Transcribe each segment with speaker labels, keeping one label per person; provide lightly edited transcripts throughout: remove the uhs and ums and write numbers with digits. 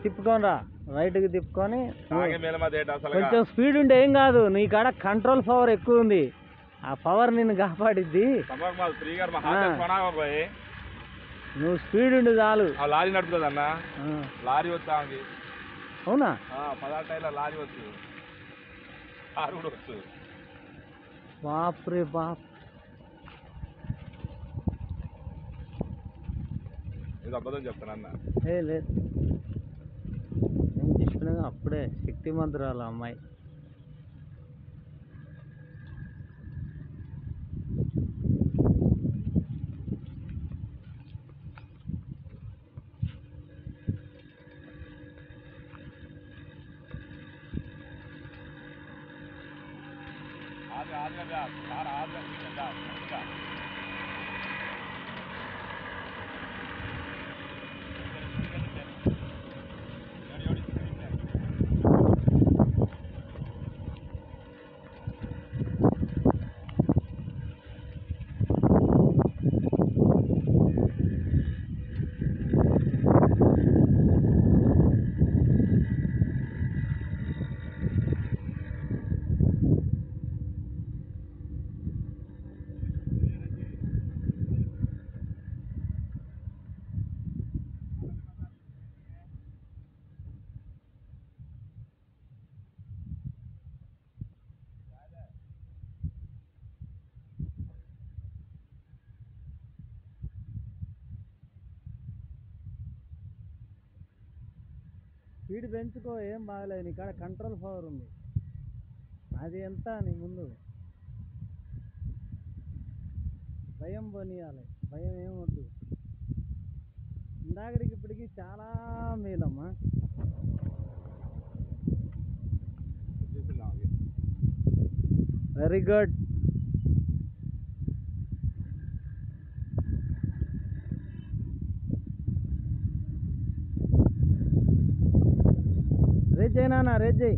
Speaker 1: తిప్పుకొని రా, రైట్కి తిప్పుకొని కొంచెం స్పీడ్ ఉంటే ఏం కాదు, నీ కాడ కంట్రోల్ పవర్ ఎక్కువ ఉంది, ఆ పవర్ నిన్ను కాపాడిద్ది. నువ్వు స్పీడ్ ఉండి చాలు.
Speaker 2: లారీ నడుపుతుంది అన్న, లారీ వచ్చా
Speaker 1: అవునా?
Speaker 2: 16 టైర్ల లారీ వచ్చు, కారు కూడా వచ్చు.
Speaker 1: బాప్రే బాప్,
Speaker 2: ఇది అబద్ధం చెప్తాను అన్న.
Speaker 1: లేదు నేను చెప్పిన అప్పుడే శక్తిమంతురాలు అమ్మాయి. స్పీడ్ పెంచుకో, ఏం బాగలేదు, నీ కాడ కంట్రోల్ పవర్ ఉంది. అది ఎంత నీ ముందు భయం పోనీయాలి, భయం ఏమొద్దు. ఇందాకడికి ఇప్పటికి చాలా మేలమ్మా. Very good. రేజ్ చేయనా, రేజ్ చేయి.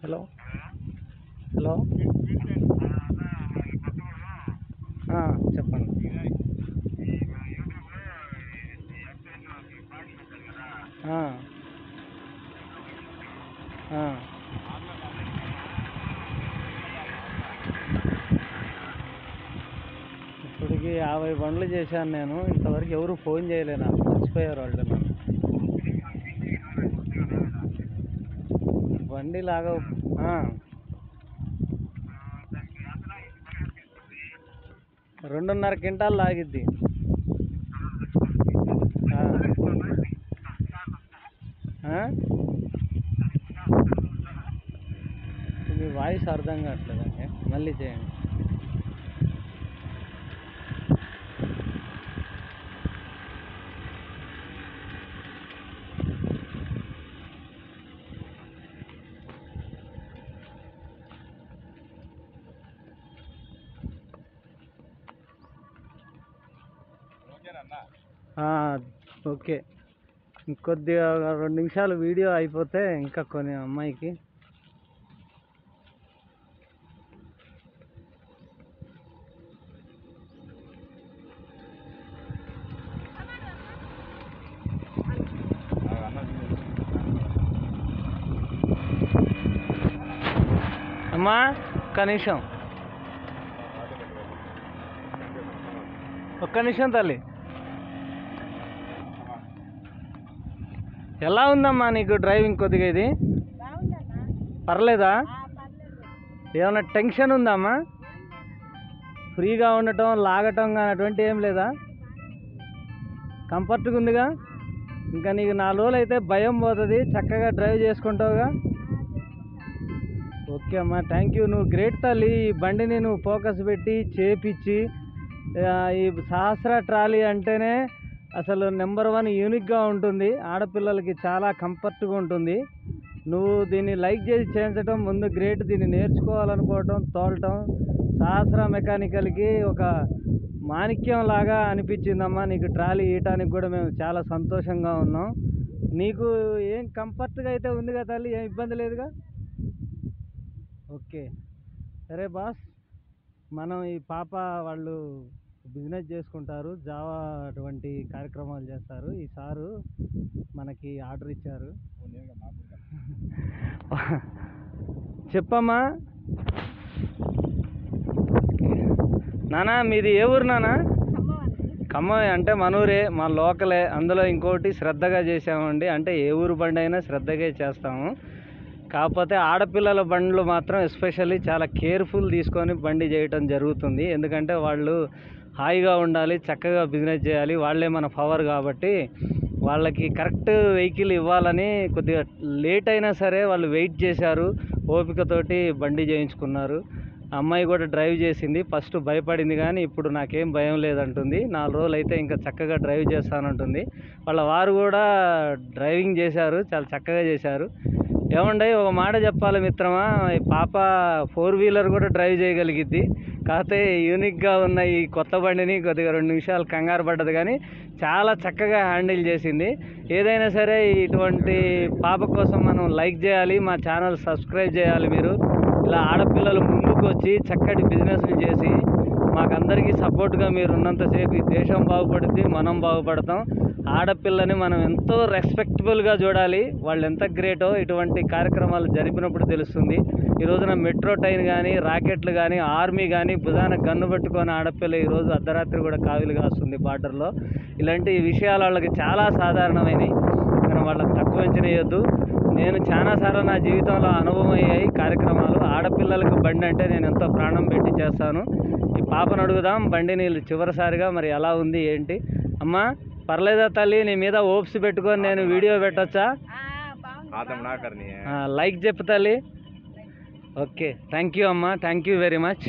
Speaker 1: హలో హలో, చెప్పండి. ఇప్పటికి 50 బండ్లు చేశాను నేను, ఇంతవరకు ఎవరు ఫోన్ చేయలే, నాకు మర్చిపోయారు వాళ్ళు. బండి లాగా 2.5 క్వింటాలు లాగిద్ది. మీ వాయిస్ అర్థం కావట్లేదండి, మళ్ళీ చేయండి. ఓకే. ఇంకొద్దిగా 2 నిమిషాలు వీడియో అయిపోతే ఇంకా కొన్ని అమ్మాయికి అమ్మా ఒక్క నిమిషం తల్లి. ఎలా ఉందమ్మా నీకు డ్రైవింగ్ కొద్దిగా? ఇది పర్లేదా? ఏమన్నా టెన్షన్ ఉందమ్మా? ఫ్రీగా ఉండటం, లాగటం కానీ అటువంటి ఏం లేదా? కంఫర్ట్గా ఉందిగా? ఇంకా నీకు 4 రోజులు అయితే భయం పోతుంది, చక్కగా డ్రైవ్ చేసుకుంటావుగా? ఓకే అమ్మా, థ్యాంక్ యూ. నువ్వు గ్రేట్ తల్లి. ఈ బండిని నువ్వు ఫోకస్ పెట్టి చేపించి ఈ సహస్ర ట్రాలీ అంటేనే అసలు నెంబర్ 1 యూనిక్గా ఉంటుంది, ఆడపిల్లలకి చాలా కంఫర్ట్గా ఉంటుంది. నువ్వు దీన్ని లైక్ చేసి చేయించడం ముందు గ్రేట్. దీన్ని నేర్చుకోవాలనుకోవటం, తోలటం సహస్ర మెకానికల్కి ఒక మాణిక్యం లాగా అనిపించిందమ్మా. నీకు ట్రాలీ ఇయటానికి కూడా మేము చాలా సంతోషంగా ఉన్నాం. నీకు ఏం కంఫర్ట్గా అయితే ఉంది కదా తల్లి, ఏం ఇబ్బంది లేదుగా? ఓకే సరే బాస్, మనం ఈ పాప వాళ్ళు బిజినెస్ చేసుకుంటారు, జావా అటువంటి కార్యక్రమాలు చేస్తారు. ఈ సారు మనకి ఆర్డర్ ఇచ్చారు. చెప్పమ్మా. నానా మీది ఏ ఊరు నానా? ఖమ్మం అంటే మనూరే, మా లోకలే. అందులో ఇంకోటి శ్రద్ధగా చేసామండి, అంటే ఏ ఊరు బండి అయినా శ్రద్ధగా చేస్తాము. కాకపోతే ఆడపిల్లల బండ్లు మాత్రం ఎస్పెషల్లీ చాలా కేర్ఫుల్ తీసుకొని బండి చేయటం జరుగుతుంది. ఎందుకంటే వాళ్ళు హాయిగా ఉండాలి, చక్కగా బిజినెస్ చేయాలి, వాళ్ళే మన పవర్ కాబట్టి వాళ్ళకి కరెక్ట్ వెహికల్ ఇవ్వాలని కొద్దిగా లేట్ అయినా సరే వాళ్ళు వెయిట్ చేశారు, ఓపికతోటి బండి చేయించుకున్నారు. అమ్మాయి కూడా డ్రైవ్ చేసింది. ఫస్ట్ భయపడింది కానీ ఇప్పుడు నాకేం భయం లేదంటుంది. 4 రోజులు అయితే ఇంకా చక్కగా డ్రైవ్ చేస్తానంటుంది. వాళ్ళ వారు కూడా డ్రైవింగ్ చేశారు, చాలా చక్కగా చేశారు. ఏమండి ఒక మాట చెప్పాలి మిత్రమా, ఈ పాప 4 వీలర్ కూడా డ్రైవ్ చేయగలిగిద్ది. కాకపోతే యూనిక్గా ఉన్న ఈ కొత్త బండిని కొద్దిగా 2 నిమిషాలు కంగారు పడ్డది కానీ చాలా చక్కగా హ్యాండిల్ చేసింది. ఏదైనా సరే ఇటువంటి పాప కోసం మనం లైక్ చేయాలి, మా ఛానల్ సబ్స్క్రైబ్ చేయాలి. మీరు ఇలా ఆడపిల్లలు ముందుకు వచ్చి చక్కటి బిజినెస్లు చేసి మాకందరికీ సపోర్ట్గా మీరు ఉన్నంతసేపు ఈ దేశం బాగుపడుద్ది, మనం బాగుపడతాం. ఆడపిల్లని మనం ఎంతో రెస్పెక్టబుల్గా చూడాలి, వాళ్ళు ఎంత గ్రేటో ఇటువంటి కార్యక్రమాలు జరిపినప్పుడు తెలుస్తుంది. ఈ రోజున మెట్రో ట్రైన్ కానీ, రాకెట్లు కానీ, ఆర్మీ కానీ భుజాన గన్ను పట్టుకొని ఆడపిల్ల ఈరోజు అర్ధరాత్రి కూడా కావిలు కాస్తుంది బార్డర్లో. ఇలాంటి విషయాలు వాళ్ళకి చాలా సాధారణమైనవి, మనం వాళ్ళకి తక్కువ అంచనేయొద్దు. నేను చాలాసార్లు నా జీవితంలో అనుభవం అయ్యాయి కార్యక్రమాలు. ఆడపిల్లలకు బండి అంటే నేను ఎంతో ప్రాణం పెట్టి చేస్తాను. ఈ పాపను అడుగుదాం బండిని చివరిసారిగా మరి ఎలా ఉంది ఏంటి. అమ్మా పర్లేదా తల్లి, నీ మీద ఓప్స్ పెట్టుకొని నేను వీడియో పెట్టచ్చా? లైక్ చెప్పు తల్లి. ఓకే థ్యాంక్ యూ అమ్మా, థ్యాంక్ యూ వెరీ మచ్.